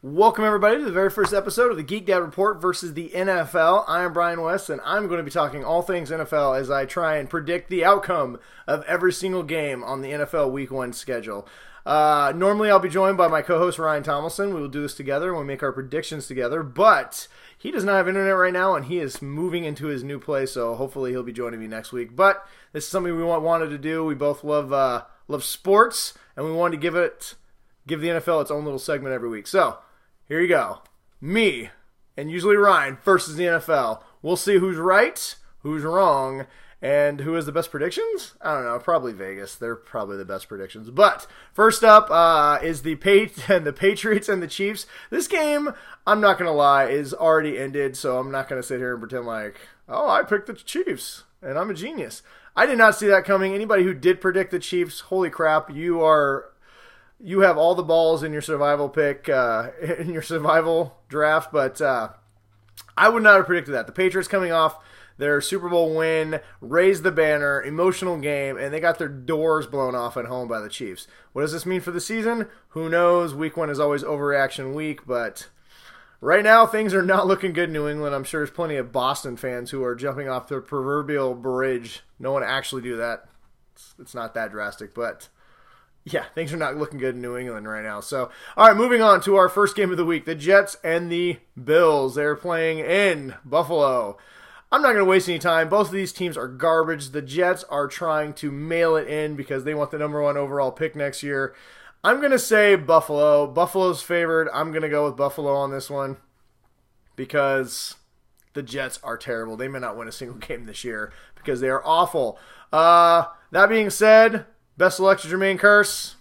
Welcome, everybody, to the very first episode of the Geek Dad Report versus the NFL. I am Brian West, and I'm going to be talking all things NFL as I try and predict the outcome of every single game on the NFL Week 1 schedule. Normally, I'll be joined by my co-host, Ryan Tomlinson. We will do this together and we'll make our predictions together, but he does not have internet right now, and he is moving into his new place, so hopefully he'll be joining me next week. But this is something we wanted to do. We both love sports, and we wanted to give the NFL its own little segment every week. So, here you go. Me, and usually Ryan, versus the NFL. We'll see who's right, who's wrong, and who has the best predictions? I don't know. Probably Vegas. They're probably the best predictions. But first up is the Patriots and the Chiefs. This game, I'm not going to lie, is already ended, so I'm not going to sit here and pretend like, oh, I picked the Chiefs, and I'm a genius. I did not see that coming. Anybody who did predict the Chiefs, holy crap, you have all the balls in your survival pick, in your survival draft, but I would not have predicted that. The Patriots coming off their Super Bowl win, raised the banner, emotional game, and they got their doors blown off at home by the Chiefs. What does this mean for the season? Who knows? Week 1 is always overreaction week, but right now things are not looking good in New England. I'm sure there's plenty of Boston fans who are jumping off the proverbial bridge. No one actually do that. It's not that drastic, but yeah, things are not looking good in New England right now. So, all right, moving on to our first game of the week, the Jets and the Bills. They're playing in Buffalo. I'm not going to waste any time. Both of these teams are garbage. The Jets are trying to mail it in because they want the number 1 overall pick next year. I'm going to say Buffalo. Buffalo's favored. I'm going to go with Buffalo on this one because the Jets are terrible. They may not win a single game this year because they are awful. That being said, best of luck to Jermaine Kearse.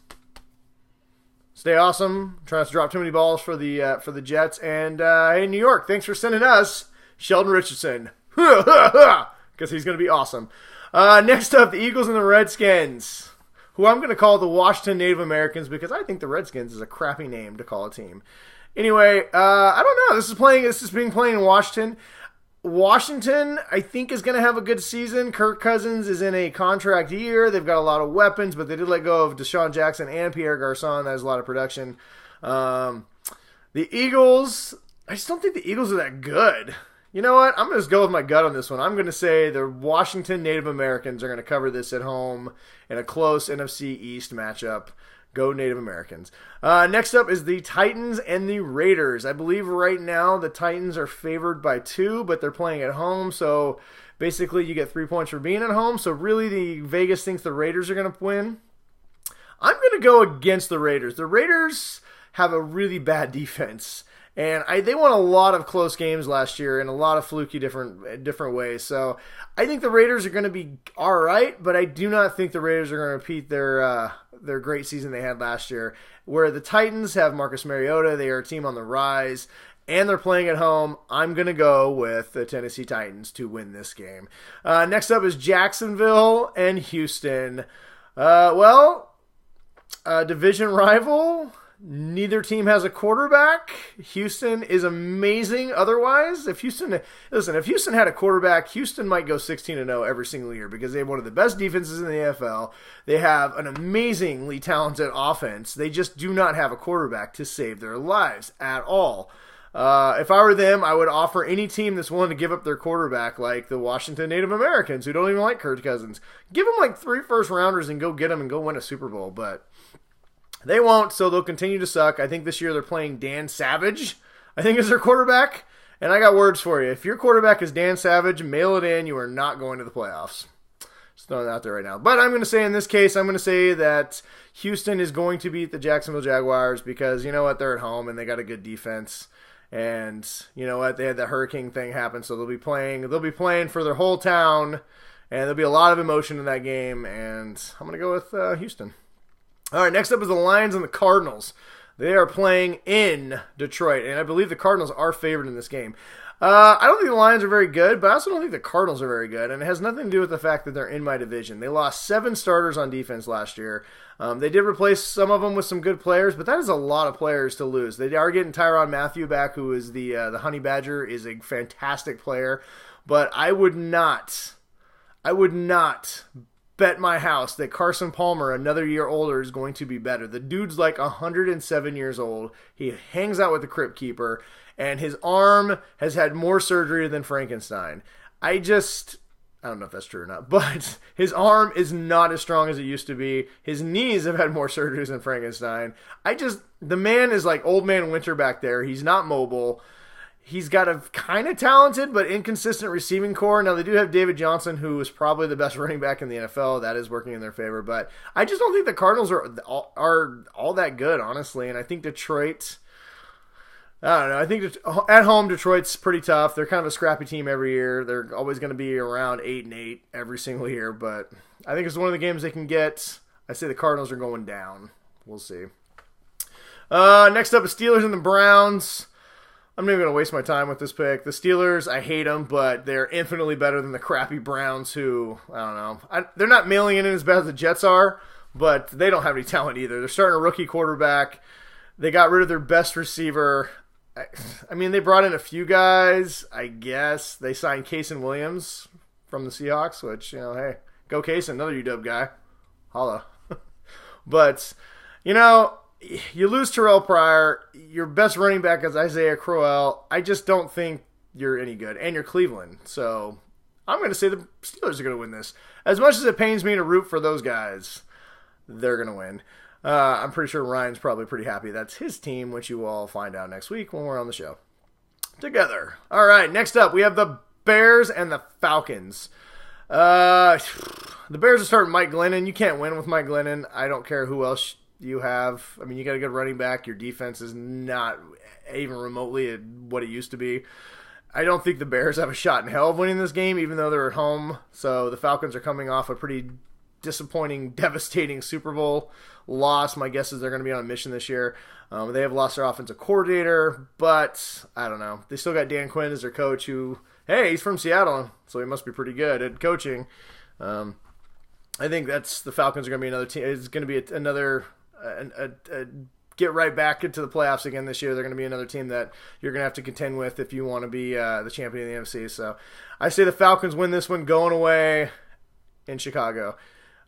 Stay awesome. Trying not to drop too many balls for the Jets. And hey, New York, thanks for sending us Sheldon Richardson. Because he's going to be awesome. Next up, the Eagles and the Redskins, who I'm going to call the Washington Native Americans because I think the Redskins is a crappy name to call a team. Anyway, I don't know. This is being played in Washington. Washington, I think, is going to have a good season. Kirk Cousins is in a contract year. They've got a lot of weapons, but they did let go of Deshaun Jackson and Pierre Garçon. That is a lot of production. The Eagles, I just don't think the Eagles are that good. You know what? I'm going to just go with my gut on this one. I'm going to say the Washington Native Americans are going to cover this at home in a close NFC East matchup. Go Native Americans. Next up is the Titans and the Raiders. I believe right now the Titans are favored by 2, but they're playing at home, so basically you get 3 points for being at home. So really the Vegas thinks the Raiders are going to win. I'm going to go against the Raiders. The Raiders have a really bad defense. And they won a lot of close games last year in a lot of fluky different ways. So I think the Raiders are going to be all right, but I do not think the Raiders are going to repeat their great season they had last year. Where the Titans have Marcus Mariota, they are a team on the rise, and they're playing at home. I'm going to go with the Tennessee Titans to win this game. Next up is Jacksonville and Houston. Division rival. Neither team has a quarterback. Houston is amazing otherwise. If Houston had a quarterback, Houston might go 16-0 every single year because they have one of the best defenses in the NFL. They have an amazingly talented offense. They just do not have a quarterback to save their lives at all. If I were them, I would offer any team that's willing to give up their quarterback, like the Washington Native Americans, who don't even like Kirk Cousins. Give them like 3 first-rounders and go get them and go win a Super Bowl, but they won't, so they'll continue to suck. I think this year they're playing Dan Savage, I think, is their quarterback. And I got words for you. If your quarterback is Dan Savage, mail it in. You are not going to the playoffs. Just throwing it out there right now. But I'm going to say in this case, I'm going to say that Houston is going to beat the Jacksonville Jaguars because, you know what, they're at home and they got a good defense. And you know what, they had the hurricane thing happen, so they'll be playing for their whole town, and there'll be a lot of emotion in that game. And I'm going to go with Houston. All right, next up is the Lions and the Cardinals. They are playing in Detroit, and I believe the Cardinals are favored in this game. I don't think the Lions are very good, but I also don't think the Cardinals are very good, and it has nothing to do with the fact that they're in my division. They lost 7 starters on defense last year. They did replace some of them with some good players, but that is a lot of players to lose. They are getting Tyrann Mathieu back, who is the Honey Badger, is a fantastic player, but I would not bet my house that Carson Palmer, another year older, is going to be better. The dude's like 107 years old. He hangs out with the Crypt Keeper, and his arm has had more surgery than Frankenstein. I don't know if that's true or not, but his arm is not as strong as it used to be. His knees have had more surgeries than Frankenstein. The man is like old man winter back there. He's not mobile. He's got a kind of talented but inconsistent receiving core. Now, they do have David Johnson, who is probably the best running back in the NFL. That is working in their favor. But I just don't think the Cardinals are all that good, honestly. And I think Detroit, I don't know. I think at home, Detroit's pretty tough. They're kind of a scrappy team every year. They're always going to be around 8-8 every single year. But I think it's one of the games they can get. I say the Cardinals are going down. We'll see. Next up is Steelers and the Browns. I'm not even going to waste my time with this pick. The Steelers, I hate them, but they're infinitely better than the crappy Browns who, I don't know. They're not mailing it in as bad as the Jets are, but they don't have any talent either. They're starting a rookie quarterback. They got rid of their best receiver. I mean, they brought in a few guys, I guess. They signed Kason Williams from the Seahawks, which, hey, go Kason, another UW guy. Holla. But, you lose Terrell Pryor. Your best running back is Isaiah Crowell. I just don't think you're any good. And you're Cleveland. So I'm going to say the Steelers are going to win this. As much as it pains me to root for those guys, they're going to win. I'm pretty sure Ryan's probably pretty happy that's his team, which you will all find out next week when we're on the show together. All right, next up, we have the Bears and the Falcons. The Bears are starting Mike Glennon. You can't win with Mike Glennon. I don't care who else you have. I mean, you got a good running back. Your defense is not even remotely what it used to be. I don't think the Bears have a shot in hell of winning this game, even though they're at home. So the Falcons are coming off a pretty disappointing, devastating Super Bowl loss. My guess is they're going to be on a mission this year. They have lost their offensive coordinator, but I don't know. They still got Dan Quinn as their coach who, hey, he's from Seattle, so he must be pretty good at coaching. I think the Falcons are going to be another team. It's going to be another get right back into the playoffs again this year. They're going to be another team that you're going to have to contend with if you want to be the champion of the NFC. So I say the Falcons win this one going away in Chicago.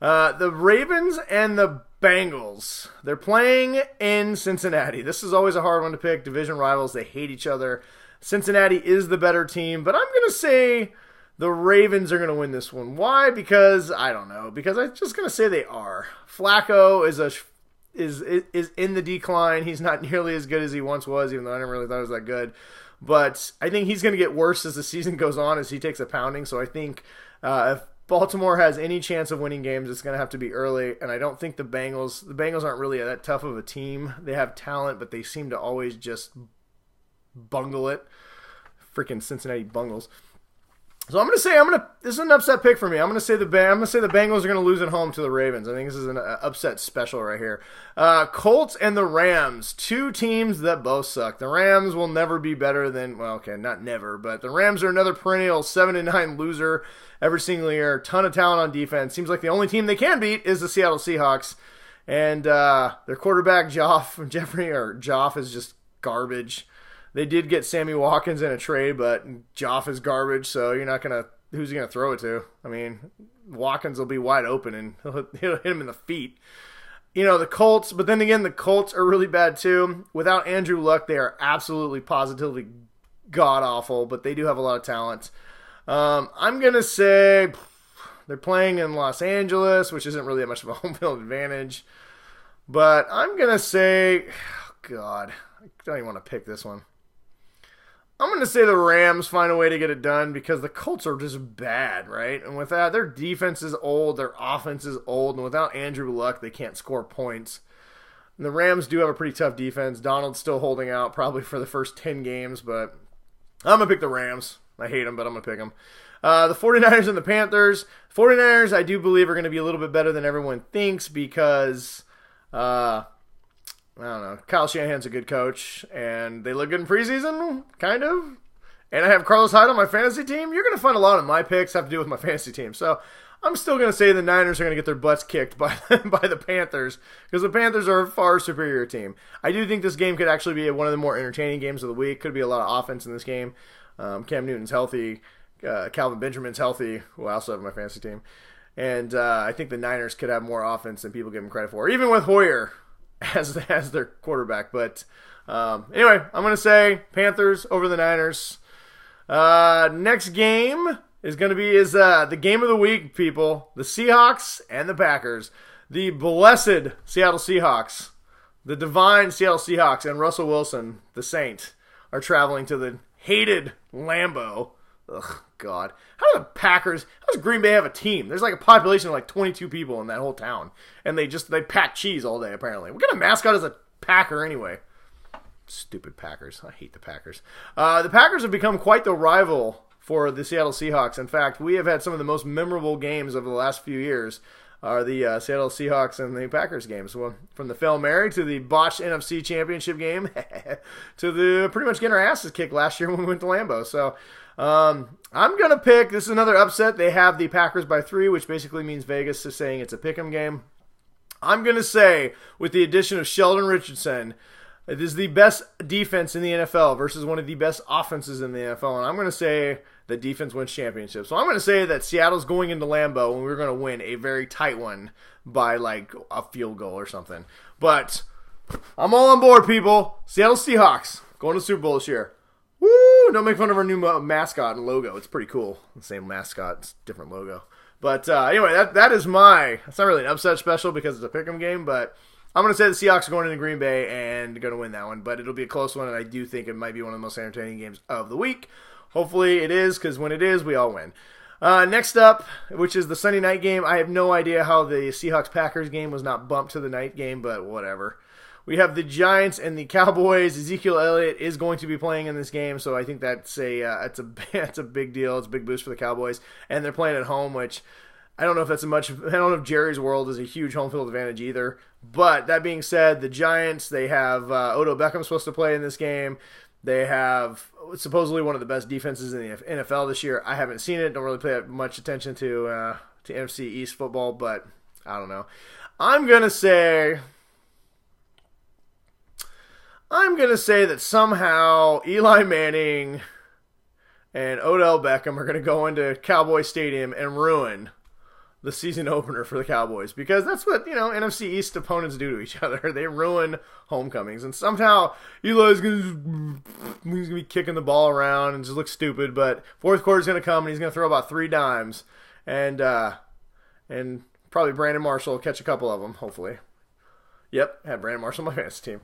The Ravens and the Bengals. They're playing in Cincinnati. This is always a hard one to pick. Division rivals. They hate each other. Cincinnati is the better team, but I'm going to say the Ravens are going to win this one. Why? Because I don't know. Because I'm just going to say they are. Flacco is in the decline. He's not nearly as good as he once was, even though I never really thought he was that good. But I think he's going to get worse as the season goes on, as he takes a pounding. So I think if Baltimore has any chance of winning games, it's going to have to be early. And I don't think the Bengals aren't really that tough of a team. They have talent, but they seem to always just bungle it. Freaking Cincinnati Bungles. So this is an upset pick for me. I'm going to say the Bengals are going to lose at home to the Ravens. I think this is an upset special right here. Colts and the Rams, two teams that both suck. The Rams will never be better than, well, okay, not never, but the Rams are another perennial 7-9 loser every single year. Ton of talent on defense. Seems like the only team they can beat is the Seattle Seahawks. And their quarterback Joff is just garbage. They did get Sammy Watkins in a trade, but Joff is garbage, so who's he going to throw it to? I mean, Watkins will be wide open, and he'll hit him in the feet. The Colts, but then again, the Colts are really bad too. Without Andrew Luck, they are absolutely, positively god-awful, but they do have a lot of talent. I'm going to say they're playing in Los Angeles, which isn't really that much of a home field advantage. But I'm going to say, God, I don't even want to pick this one. I'm going to say the Rams find a way to get it done because the Colts are just bad, right? And with that, their defense is old, their offense is old, and without Andrew Luck, they can't score points. And the Rams do have a pretty tough defense. Donald's still holding out probably for the first 10 games, but I'm going to pick the Rams. I hate them, but I'm going to pick them. The 49ers and the Panthers. 49ers, I do believe, are going to be a little bit better than everyone thinks because I don't know. Kyle Shanahan's a good coach, and they look good in preseason, kind of. And I have Carlos Hyde on my fantasy team. You're going to find a lot of my picks have to do with my fantasy team. So I'm still going to say the Niners are going to get their butts kicked by the Panthers because the Panthers are a far superior team. I do think this game could actually be one of the more entertaining games of the week. Could be a lot of offense in this game. Cam Newton's healthy. Calvin Benjamin's healthy, who I also have on my fantasy team. And I think the Niners could have more offense than people give them credit for, even with Hoyer as their quarterback. But anyway, I'm going to say Panthers over the Niners. Next game is going to be the game of the week, people. The Seahawks and the Packers. The blessed Seattle Seahawks, the divine Seattle Seahawks, and Russell Wilson, the Saint, are traveling to the hated Lambeau. Ugh, God. How does Green Bay have a team? There's like a population of like 22 people in that whole town. And they pack cheese all day, apparently. What kind of mascot is a Packer anyway? Stupid Packers. I hate the Packers. The Packers have become quite the rival for the Seattle Seahawks. In fact, we have had some of the most memorable games over the last few years are the Seattle Seahawks and the Packers games. Well, from the Hail Mary to the botched NFC Championship game to the pretty much getting our asses kicked last year when we went to Lambeau. So I'm going to pick, this is another upset. They have the Packers by 3, which basically means Vegas is saying it's a pick'em game. I'm going to say, with the addition of Sheldon Richardson, it is the best defense in the NFL versus one of the best offenses in the NFL. And I'm going to say the defense wins championships. So I'm going to say that Seattle's going into Lambeau and we're going to win a very tight one by like a field goal or something. But I'm all on board, people. Seattle Seahawks going to the Super Bowl this year. Woo! Don't make fun of our new mascot and logo. It's pretty cool. The same mascot, it's different logo. But anyway, that is it's not really an upset special because it's a pick'em game, but I'm going to say the Seahawks are going into Green Bay and going to win that one. But it'll be a close one, and I do think it might be one of the most entertaining games of the week. Hopefully it is, because when it is, we all win. Next up, which is the Sunday night game. I have no idea how the Seahawks-Packers game was not bumped to the night game, but whatever. We have the Giants and the Cowboys. Ezekiel Elliott is going to be playing in this game, so I think that's a big deal. It's a big boost for the Cowboys, and they're playing at home, which I don't know if that's I don't know if Jerry's World is a huge home field advantage either. But that being said, the Giants, they have Odell Beckham supposed to play in this game. They have supposedly one of the best defenses in the NFL this year. I haven't seen it. Don't really pay much attention to NFC East football, but I don't know. I'm gonna say that somehow Eli Manning and Odell Beckham are gonna go into Cowboy Stadium and ruin the season opener for the Cowboys, because that's what, NFC East opponents do to each other. They ruin homecomings, and somehow Eli's gonna be kicking the ball around and just look stupid, but fourth quarter's gonna come and he's gonna throw about 3 dimes, and probably Brandon Marshall will catch a couple of them, hopefully. Yep, had Brandon Marshall on my fantasy team.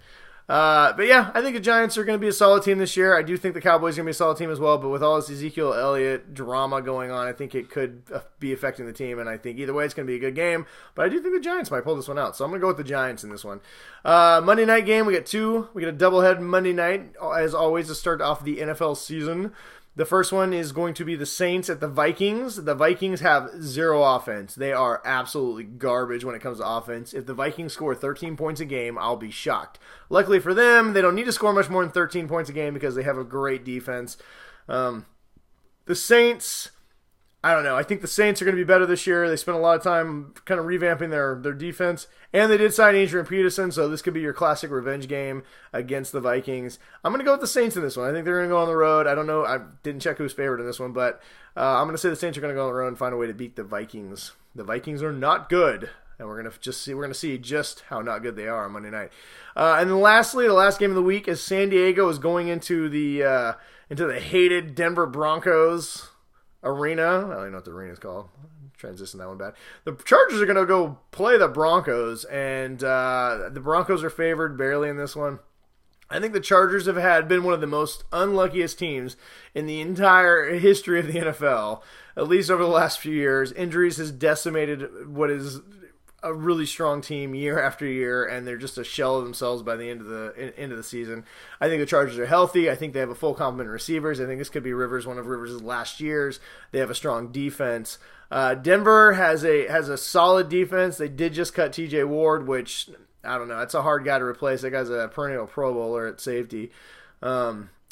But yeah, I think the Giants are going to be a solid team this year. I do think the Cowboys are going to be a solid team as well, but with all this Ezekiel Elliott drama going on, I think it could be affecting the team, and I think either way it's going to be a good game, but I do think the Giants might pull this one out, so I'm going to go with the Giants in this one. Monday night game, we get a doublehead Monday night, as always, to start off the NFL season. The first one is going to be the Saints at the Vikings. The Vikings have 0 offense. They are absolutely garbage when it comes to offense. If the Vikings score 13 points a game, I'll be shocked. Luckily for them, they don't need to score much more than 13 points a game because they have a great defense. The Saints, I don't know. I think the Saints are going to be better this year. They spent a lot of time kind of revamping their defense. And they did sign Adrian Peterson, so this could be your classic revenge game against the Vikings. I'm going to go with the Saints in this one. I think they're going to go on the road. I don't know. I didn't check who's favored in this one, but I'm going to say the Saints are going to go on the road and find a way to beat the Vikings. The Vikings are not good, and we're going to see just how not good they are on Monday night. And then lastly, the last game of the week is San Diego is going into the hated Denver Broncos arena. I don't even know what the arena is called. Transition that one bad. The Chargers are going to go play the Broncos, and the Broncos are favored barely in this one. I think the Chargers have been one of the most unluckiest teams in the entire history of the NFL, at least over the last few years. Injuries has decimated what is a really strong team year after year, and they're just a shell of themselves by the end of the season. I think the Chargers are healthy. I think they have a full complement of receivers. I think this could be one of Rivers' last years. They have a strong defense. Denver has a solid defense. They did just cut TJ Ward, which I don't know. It's a hard guy to replace. That guy's a perennial Pro Bowler at safety.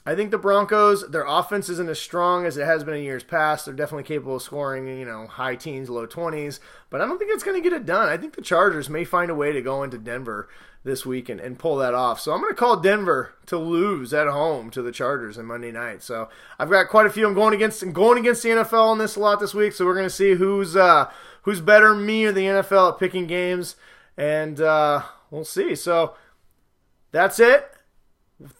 I think the Broncos, their offense isn't as strong as it has been in years past. They're definitely capable of scoring, high teens, low 20s, but I don't think it's going to get it done. I think the Chargers may find a way to go into Denver this week and pull that off. So I'm going to call Denver to lose at home to the Chargers on Monday night. So I've got quite a few. I'm going against the NFL on this a lot this week, so we're going to see who's better, me or the NFL, at picking games, and we'll see. So that's it.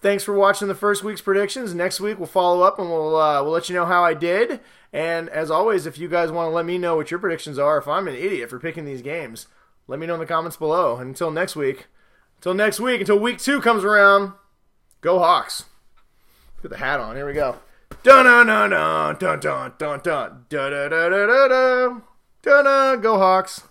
Thanks for watching the first week's predictions. Next week we'll follow up and we'll let you know how I did. And as always, if you guys want to let me know what your predictions are, if I'm an idiot for picking these games, let me know in the comments below. And until until week 2 comes around, go Hawks. Put the hat on. Here we go. Dun dun dun dun dun dun dun dun dun dun dun dun dun. Go Hawks.